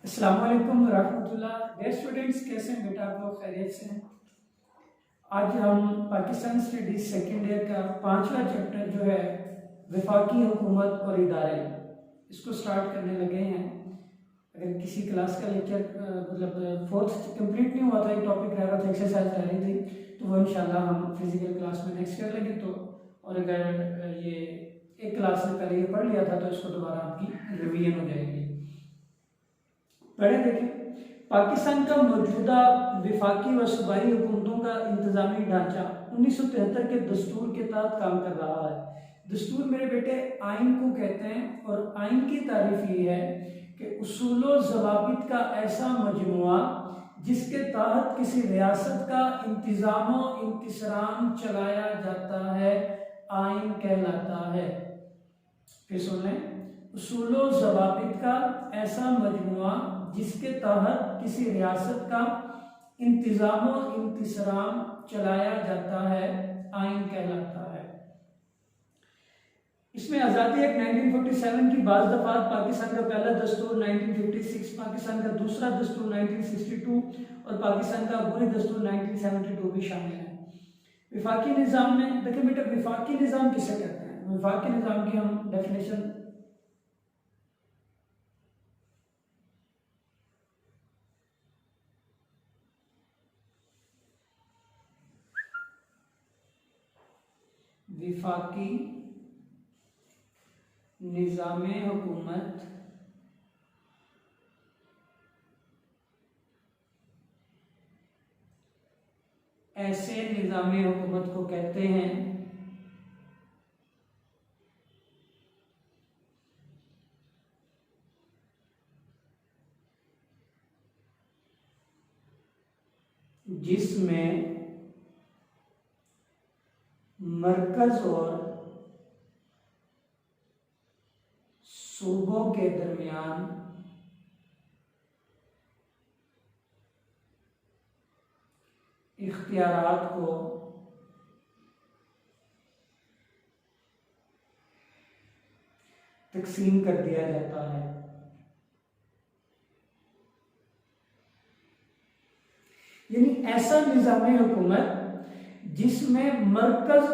अस्सलाम वालेकुम रहमतुल्लाह। डियर स्टूडेंट्स, कैसे हैं बेटा? आप लोग खैरियत से हैं? आज हम पाकिस्तान स्टडीज सेकेंड ईयर का 5वां चैप्टर जो है वफाकी हुकूमत और इदारे, इसको स्टार्ट करने लगे हैं। अगर किसी क्लास का लेक्चर मतलब फोर्थ कंप्लीट नहीं हुआ था, एक टॉपिक रह रहा था, एक्सरसाइज रह रही थी, तो वो इंशाल्लाह हम फिजिकल क्लास में नेक्स्ट कर लेंगे। तो और अगर ये एक क्लास में पहले ये पढ़ लिया था तो इसको दोबारा आपकी रिवीजन हो जाएगी। पढ़े देखें, पाकिस्तान का मौजूदा विफाकी व सूबाई हुकूमतों का इंतजामी ढांचा 1973 के दस्तूर के तहत काम कर रहा है। दस्तूर मेरे बेटे आइन को कहते हैं, और आइन की तारीफ ये है कि उसूलों ज़वाबित का ऐसा मजमुआ जिसके तहत किसी रियासत का इंतजाम व इंतसराम चलाया जाता है, आइन कहलाता है। फिर सुन लें, उसूलों ज़वाबित का ऐसा मजमुआ जिसके तहत किसी रियासत का इंतजाम व इंतसराम चलाया जाता है, आइन कहलाता है। इसमें आज़ादी एक्ट 1947 की बाज़ दफ़ात, पाकिस्तान का पहला दस्तूर 1956, पाकिस्तान का दूसरा दस्तूर 1962 और पाकिस्तान का अबूरी दस्तूर 1972 भी शामिल है। विफाकी निज़ाम में देखिए बेटा, विफाकी निज़ाम किसे कहते हैं? विफाकी निज़ाम की हम डेफिनेशन विफाकी निज़ामे हुकूमत ऐसे निज़ामे हुकूमत को कहते हैं जिसमें मरकज और सूबों के दरमियान इख्तियारात को तकसीम कर दिया जाता है। यानी ऐसा निज़ाम हुकूमत जिसमें मरकज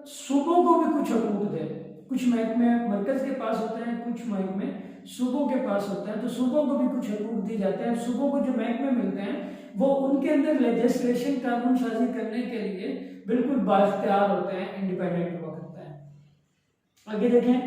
सूबों को भी कुछ हकूक दे। कुछ महकमे मरकज के पास होते हैं, कुछ महकमे सूबों के पास होते हैं, तो सूबों को भी कुछ हकूक दिए जाते हैं। सूबों को जो महकमे मिलते हैं वो उनके अंदर लेजिस्लेशन, कानून साजी करने के लिए बिल्कुल बाइख्तियार होते हैं, इंडिपेंडेंट हुआ करता है। आगे देखें,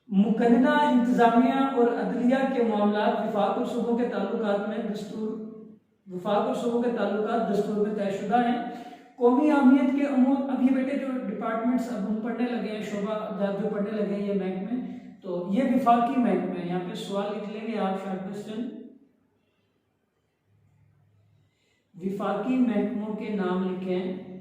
मुकन्ना इंतजामिया और अदलिया के मामला वफाक और सूबों के ताल्लुकात में दस्तूर वफाक और सूबों के ताल्लुकात दस्तूर में तयशुदा हैं। कौमी अहमियत के अमूर, अब ये बेटे जो डिपार्टमेंट्स अब हम पढ़ने लगे हैं, शोबा जो पढ़ने लगे हैं, ये महकमे, तो ये विफाकी महकमे हैं। यहाँ पे सवाल लिख लेंगे आप, शॉर्ट क्वेश्चन, विफाकी महकमों के नाम लिखें।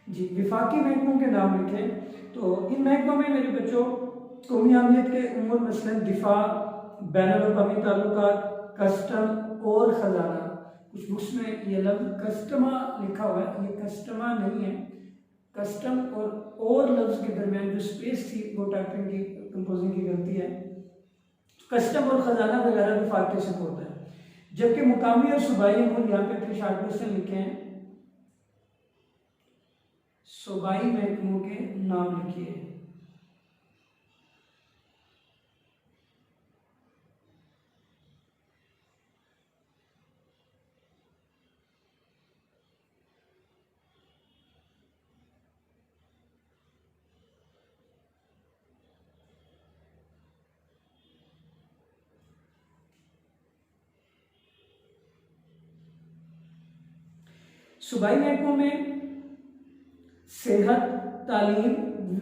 जी, विफाकी महकमों के नाम लिखें। तो इन महकमों में मेरे बच्चों कौमी अहमियत के उमूर मसलन दिफा, बैनुल-अक़वामी ताल्लुकात, कस्टम और ख़जाना। कुछ बुक्स में ये लफ्ज़ कस्टमा लिखा हुआ है, ये कस्टमा नहीं है। कस्टम और लफ्ज़ के दरमियान जो स्पेस थी वो टाइपिंग की, कंपोजिंग की गलती है। कस्टम और ख़जाना वगैरह विफाक से होता है। जबकि मुकामी और सूबाई उमूर, यहाँ पे फिर शॉर्ट क्वेश्चन लिखे हैं, सूबाई महकमों के नाम लिखिए। सूबाई महकमों में सेहत, तालीम,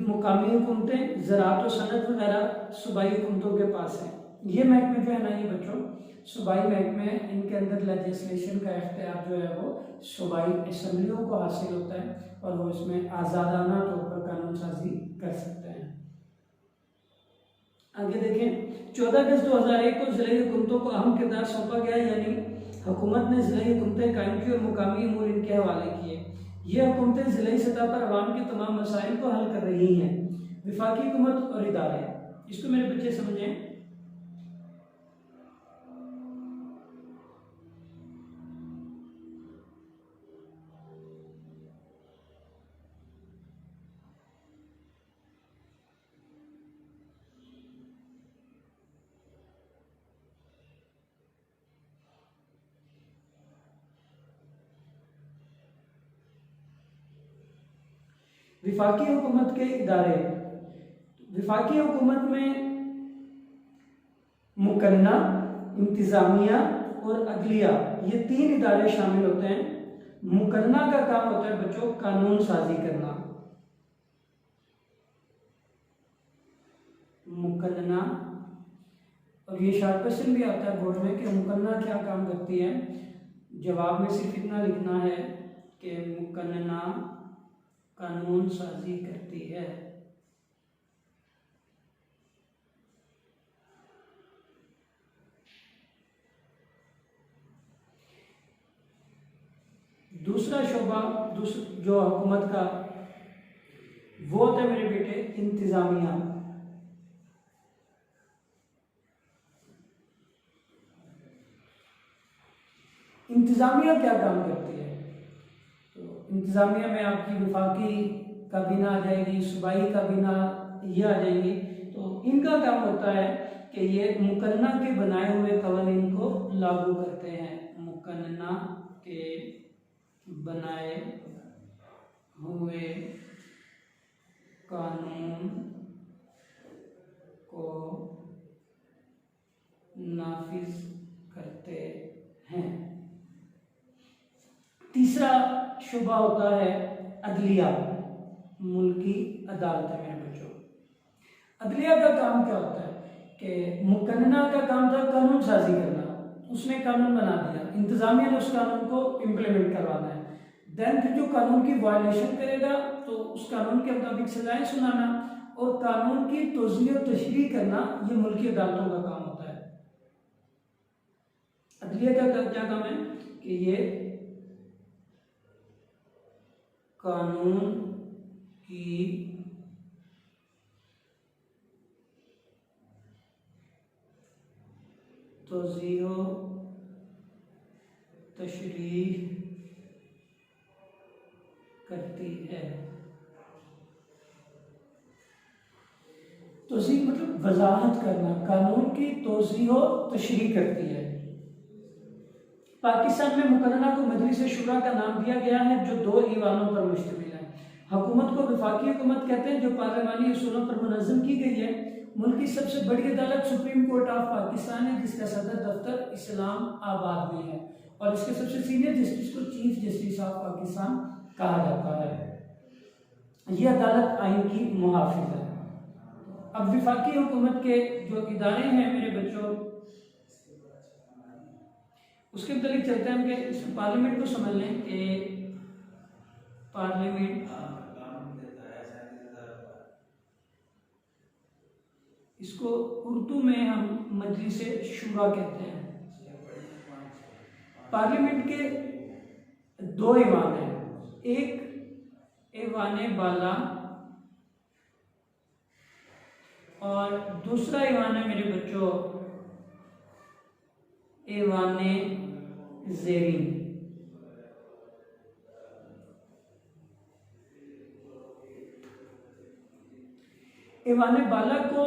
मुकामी हुकूमतें, ज़राअत और सनत वगैरह सूबाई हुकूमतों के पास है। ये महकमे जो है ना ये बच्चों सूबाई महकमे, इनके अंदर लेजिस्लेशन का इख्तियार जो है वो सूबाई असम्बलियों को हासिल होता है और वो इसमें आज़ादाना तौर पर कानून साजी कर सकते हैं। आगे देखें, 14 अगस्त 2001 को ज़िले हुकूमतों को अहम किरदार सौंपा गया, यानी हुकूमत ने ज़िले हुकूमतें कायम की और मुकामी अमूर इनके हवाले किए। ये हुकूमतें ज़िले सतह पर अवाम के तमाम मसाइल को हल कर रही हैं। विफाकी हुकूमत और इदारे, इसको मेरे बच्चे समझें। विफाकी हुकूमत के इदारे, विफाकी हुकूमत में मुकन्ना, इंतजामिया और अदलिया, ये 3 इदारे शामिल होते हैं। मुकन्ना का काम होता है बच्चों कानून साजी करना। मुकन्ना, और ये शार्ट क्वेश्चन भी आता है बोर्ड में कि मुकन्ना क्या काम करती है। जवाब में सिर्फ इतना लिखना है कि मुकन्ना कानून साजी करती है। दूसरा शोबा जो हुकूमत का, वो होता है मेरे बेटे इंतजामिया। इंतजामिया क्या काम करती है? तो इंतजामिया में आपकी विफाकी काबीना आ जाएगी, सूबाई काबीना ये आ जाएंगी। तो इनका काम होता है कि ये मुकन्ना के बनाए हुए कवानीन को लागू करते हैं। मुकन्ना के बनाए हुए कानून को नाफिज करते हैं। तीसरा शुबा होता है अदलिया, मुल्की अदालतें। मेरे बच्चों, अदलिया का काम क्या होता है कि मुकन्ना का काम था कानून साजी करना, उसने कानून बना दिया, इंतजामिया ने उस कानून को इम्प्लीमेंट करवाना है। देन फिर जो कानून की वायलेशन करेगा तो उस कानून के मुताबिक सजाएं सुनाना और कानून की तोज़ी और तशरीह करना, ये मुल्की अदालतों का काम होता है। अदलिया का क्या काम है कि ये कानून की तौज़ीह तशरीह करती है। तौज़ीह मतलब वजाहत करना, कानून की तौज़ीह तशरीह करती है। पाकिस्तान में मुकर्रना को मजलिस शुरा का नाम दिया गया है जो 2 ईवानों पर मुश्तमिल है। हुकूमत को वफाकी हुकूमत कहते हैं जो पार्लिमानी उसूलों पर मुनज़्ज़म की गई है। मुल्क की सबसे बड़ी अदालत सुप्रीम कोर्ट ऑफ पाकिस्तान है जिसका सदर दफ्तर इस्लामाबाद में है और इसके सबसे सीनियर जस्टिस को चीफ जस्टिस ऑफ पाकिस्तान कहा जाता है। यह अदालत आइन की मुहाफिज है। अब वफाकी हुकूमत के जो इदारे हैं मेरे बच्चों, उसके मतलब चलते हैं हम कि इस पार्लियामेंट को समझ लें कि पार्लियामेंट, इसको उर्दू में हम मजलिस शुरा कहते हैं। पार्लियामेंट के 2 ईवान हैं, एक ईवान बाला और दूसरा ईवान है मेरे बच्चों ईवान ज़ेरीन। ईवान बाला को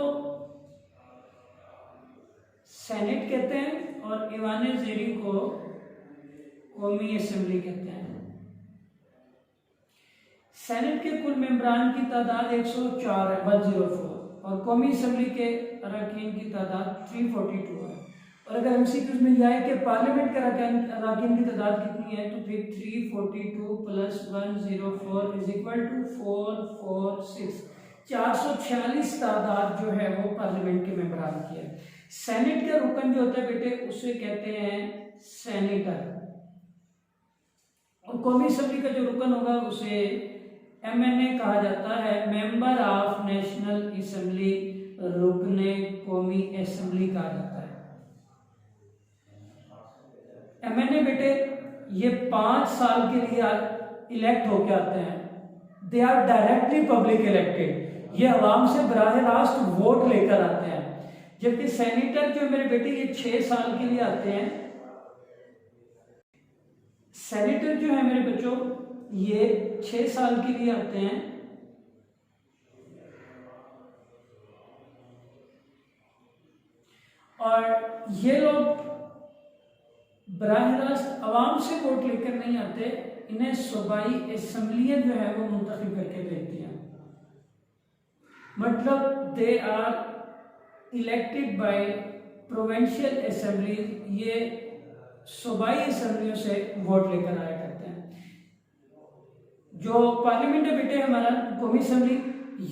सेनेट कहते हैं और ईवान ज़ेरीन को कौमी असेंबली कहते हैं। सेनेट के कुल मेंबरान की तादाद 104 है, 104, और कौमी असेंबली के अरकान की तादाद 342 है। और अगर एमसीक्यूज में यह है कि पार्लियामेंट के अरकान की तादाद कितनी है तो फिर 342 + 104 = 446, 446 तादाद जो है वो पार्लियामेंट के मेंबरान की है। सेनेट का रुकन जो होता है बेटे उसे कहते हैं सेनेटर, और कौमी असेंबली का जो रुकन होगा उसे MNA कहा जाता है, मेंबर ऑफ नेशनल असेंबली, रुकने कौमी असेंबली कहा जाता है। MNA बेटे ये 5 साल के लिए इलेक्ट होके आते हैं, they are directly public elected, ये अवाम से बराह रास्त वोट लेकर आते हैं। जबकि सेनेटर जो मेरे बेटे ये 6 साल के लिए आते हैं। सेनेटर जो है मेरे बच्चों ये 6 साल के लिए आते हैं, और ये लोग बराह रास्त अवाम से वोट लेकर नहीं आते, इन्हें सूबाई असेंबलियां जो है वो मुंतखब करके भेजती हैं। मतलब they are elected by provincial assembly, ये सूबाई असेंबलियों से वोट लेकर आया करते हैं। जो पार्लियामेंट है बेटे हमारा कौमी असेंबली,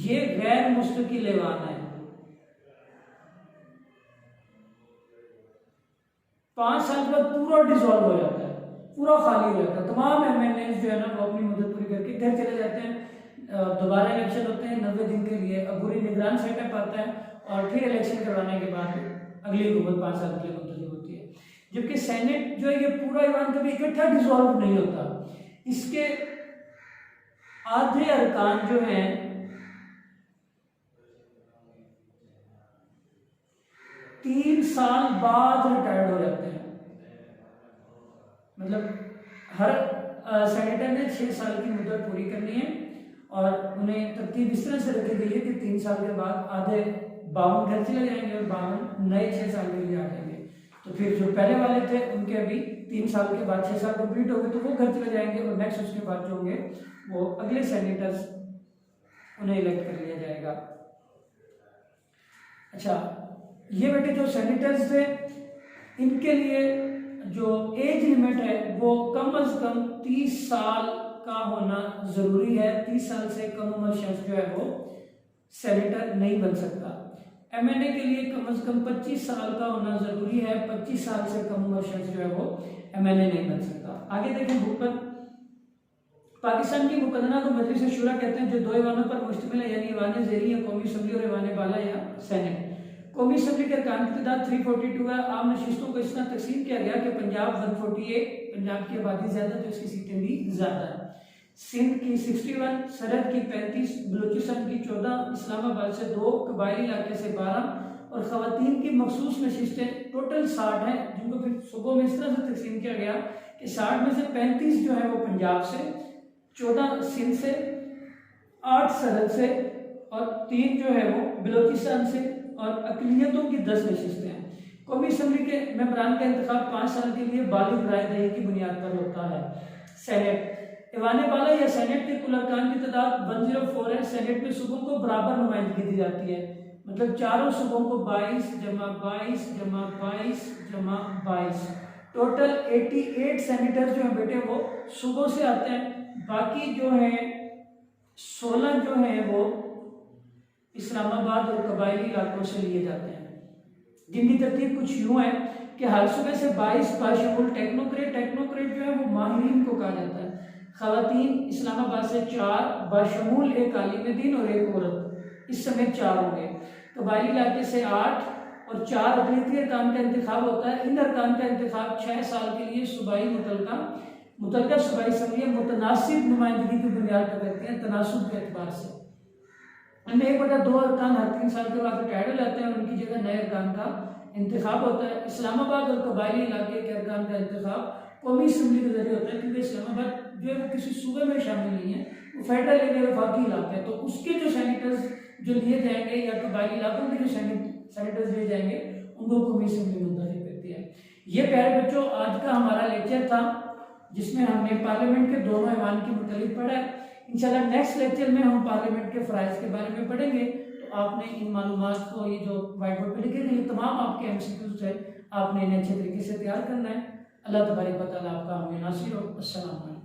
ये गैर मुस्तकिल ऐवान है। 5 साल के बाद पूरा डिसॉल्व हो जाता है, पूरा खाली हो जाता है। तमाम MNA जो है ना वो अपनी मुद्दत पूरी करके घर चले जाते हैं, दोबारा इलेक्शन होते हैं 90 दिन के लिए, अबूरी निगरान सेटअप आता है, और फिर इलेक्शन करवाने के बाद अगली हुकूमत 5 साल के लिए मुंतखब होती है। जबकि सेनेट जो है ये पूरा ईवान कभी इकट्ठा डिसॉल्व नहीं होता, इसके आधे अरकान जो हैं तीन साल बाद रिटायर्ड हो जाते हैं। मतलब हर सेनेटर ने 6 साल की मुद्दत पूरी करनी है, और उन्हें तरतीब इस तरह से रखी गई है कि 3 साल के बाद आधे 52 घर चले जाएंगे और 52 नए 6 साल के लिए आ जाएंगे। तो फिर जो पहले वाले थे उनके अभी 3 साल के बाद 6 साल कंप्लीट हो गए तो वो घर चले जाएंगे, और नेक्स्ट उसके बाद जो होंगे वो अगले सेनेटर्स उन्हें इलेक्ट कर लिया जाएगा। अच्छा, ये बेटे जो सेनेटर्स थे इनके लिए जो एज लिमिट है वो कम से कम 30 साल का होना जरूरी है। 30 साल से कम उम्र शख्स जो है वो सेनेटर नहीं बन सकता। MNA के लिए कम से कम 25 साल का होना जरूरी है। 25 साल से कम उम्र शख्स जो है वो MNA नहीं बन सकता। आगे देखें बुक पर, पाकिस्तान की मुकदना को मजलिस शुरा कहते हैं जो 2 ईवानों पर मुश्तमिल है, यानी ईवान ज़ेरी या कौमी असेंबली और ईवान बाला या सेनेट। कौमी असेंबली के अरकान की तादाद 342 है। आम नशिस्तों को इस तरह तकसीम किया गया कि पंजाब 148, पंजाब की आबादी ज्यादा तो इसकी सीटें भी ज्यादा है। सिंध की 61, सरहद की 35, बलूचिस्तान की 14, इस्लामाबाद से 2, कबायली इलाके से 12 और खवातीन की मखसूस नशिस्तें टोटल 60 हैं, जिनको फिर सूबों में इस तरह से तकसीम किया गया कि 60 में से 35 जो है वो पंजाब से, 14 सिंध से, 8 सरहद से और 3 जो है वो बलूचिस्तान से, और अकलियतों की 10 नशिस्तें हैं। कौमी असेंबली के मेंबरान का इंतखाब 5 साल के लिए बालिग राय दही की बुनियाद पर होता है। सेनेट, ईवान बाला या सेनेट के कुल अरकान की तादाद 104 है। सेनेट में सूबों को बराबर नुमाइंदगी दी जाती है, मतलब चारों सूबों को 22 जमा 22 जमा 22 जमा 22, टोटल 88 सेनेटर जो है बेटे वो सूबों से आते हैं। बाकी जो है 16 जो है वो इस्लामाबाद और कबायली इलाकों से लिए जाते हैं, जिनकी तरतीब कुछ यूं है कि हर सूबे से 22 बाशमूल टेक्नोक्रेट, टेक्नोक्रेट जो है वो माहिरीन को कहा जाता है। खवातीन इस्लामाबाद से 4 बाशमूल एक आलिम दीन और एक औरत, इस समेत 4 होंगे। कबायली इलाके से 8 और 4 अक़लियती अरकान का इंतखाब होता है। इन अरकान का इंतखाब 6 साल के लिए सूबाई मुतलका सूबाई असम्बलियाँ मुतनासिब नुमाइंदगी की बुनियाद पर करती हैं, तनासुब के एतबार से। इनमें 1/2 अरकान हर 3 साल के बाद रिटायर्ड हो जाते हैं और उनकी जगह नए अरकान का इंतखाब होता है। इस्लामाबाद और कबायली इलाके के अरकान का इंतखाब कौमी असेंबली के जरिए होता है, क्योंकि इस्लामाबाद जो है वो किसी सूबे में शामिल नहीं है, वो फेडरल एरिया वफाकी इलाका है। तो उसके जो सेनेटर्स जो लिए जाएंगे या कबायली इलाकों के जो सेनेटर्स लिए जाएंगे उनको कौमी असेंबली मुंतखब करती है। ये प्यारे बच्चों आज का हमारा लेक्चर था, जिसमें हमने पार्लियामेंट के दोनों ऐवान के मुतालिक पढ़ा है। इंशाल्लाह नेक्स्ट लेक्चर में हम पार्लियामेंट के फ़राइज़ के बारे में पढ़ेंगे। तो आपने इन मालूमात को, ये जो व्हाइट बोर्ड पर लिखे गए तमाम आपके MCQs है, आपने इन्हें अच्छे तरीके से तैयार करना है। अल्लाह तबारक व तआला आपका हमें नासिर हो। अस्सलाम वालेकुम।